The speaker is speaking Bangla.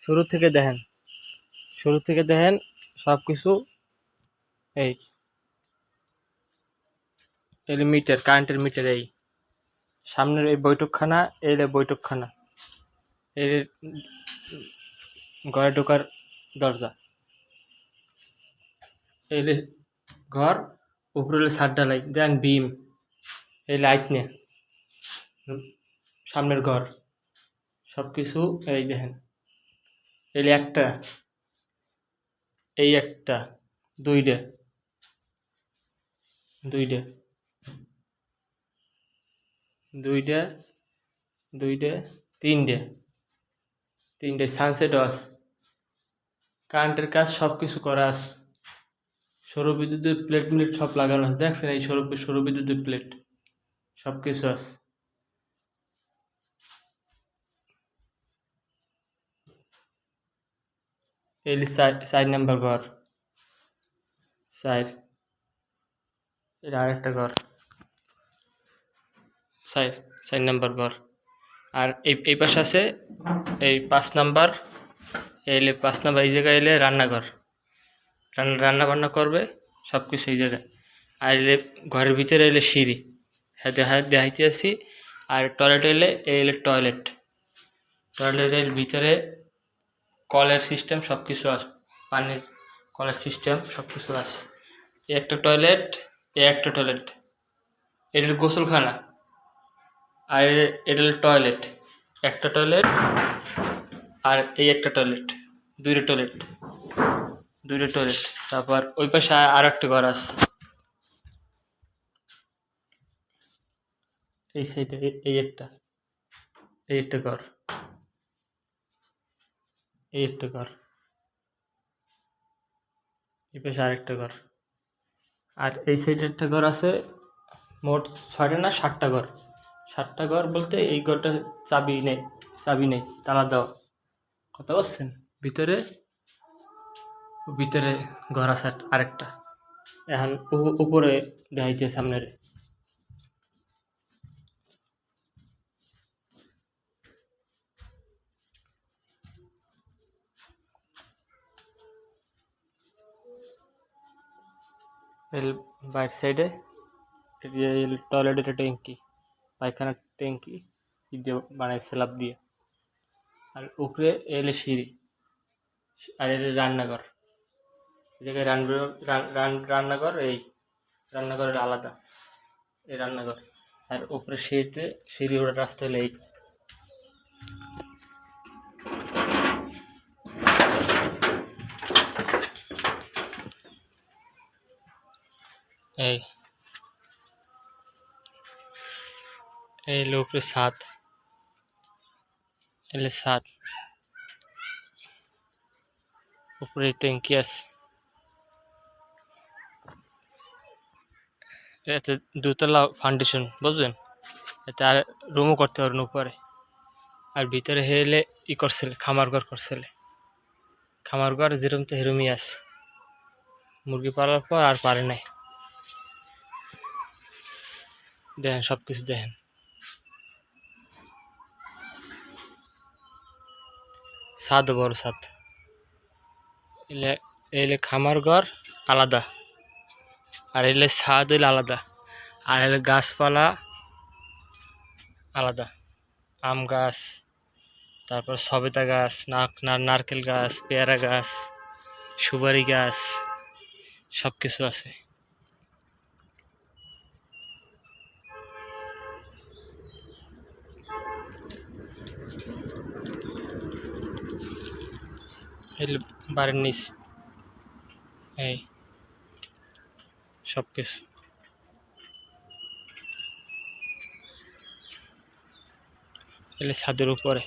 শুরু থেকে দেখেন সব কিছু। এই মিটার, কারেন্টের মিটার। এই সামনের এই বৈঠকখানা, এই বৈঠকখানা, এই ঘরে ঢোকার দরজা, এই ঘর, উপরে ছাদ ঢালাই দেন, বিম, এই লাইট নিয়ে সামনের ঘর, সব কিছু। এই দেখেন, এই একটা, এই একটা, দুইটা, দুইটা, দুইটা, দুইটা, তিনটে, তিনটে সানসেটও আছে। কারেন্টের কাজ সব কিছু করা আছে। সৌরবিদ্যুতের প্লেট মিলেট সব লাগানো আছে, দেখছেন? এই সৌরবিদ্যুতের প্লেট সব কিছু আছে। এই 4 নাম্বার ঘর, 4, এটা আরেকটা ঘর, 4 নাম্বার ঘর। আর এই পাশে আছে এই 5 নাম্বার, এলে 5 নাম্বার, এই জায়গায় এলে রান্নাঘর, রান্না বান্না করবে সব কিছু এই জায়গায়। আর এলে ঘরের ভিতরে এলে সিঁড়ি, হ্যাঁ দেখাইতে আসি। আর টয়লেট এলে টয়লেটের ভিতরে কলের সিস্টেম সব কিছু আছে, পানির কলের সিস্টেম সব কিছু আছে। একটা টয়লেট, একটা টয়লেট, এটার গোসলখানা। আর এটা হলো টয়লেট, একটা টয়লেট। আর এই একটা টয়লেট, দুইটা টয়লেট, দুইটা টয়লেট। তারপর ওই পাশে আর একটা ঘর আছে, এই সাইডে এই একটা ঘর, এই একটা ঘর, এই পাশে আরেকটা ঘর। আর এই সাইডে একটা ঘর আছে। মোট 6টা না 7টা ঘর। 7টা ঘর বলতে এই ঘরটা চাবি নেই, তালা দেওয়া। কথা বলছেন? ভিতরে ঘর আছে আরেকটা। এখন উপরে দেখাইতে সামনের। বাইর সাইডে টয়লেটের ট্যাঙ্কি, পায়খানার ট্যাঙ্কি দিয়ে বানায় স্ল্যাব দিয়ে। আর উপরে এলে সিঁড়ি। আর এলে রান্নাঘর, এই জায়গায় রান্নাঘর, এই রান্নাঘরের আলাদা, এই রান্নাঘর। আর উপরে সিঁড়ি ওঠার রাস্তা হলে এই উপরে ছাদ, এলে ছাদ, উপরে ট্যাঙ্কি আছে। এতে 2তলা ফাউন্ডেশন, বুঝলেন? এতে আর রুমও করতে পারবেন উপরে। আর ভিতরে হেলে করছিল, খামার ঘর যেরকম তো হেরমই আছে। মুরগি পালার পর আর পারে নাই। দেখেন সব কিছু দেখেন। ছাদ, বড় ছাদ। এলে খামার ঘর আলাদা, আর এলে ছাদ হইলে আলাদা। আর এলে গাছপালা আলাদা, আম গাছ, তারপর সবেদা গাছ, নারকেল গাছ, পেয়ারা গাছ, সুপারি গাছ, সব কিছু আছে। বাড়ির নিচে এই সব কিছু। এলে ছাদের উপরে।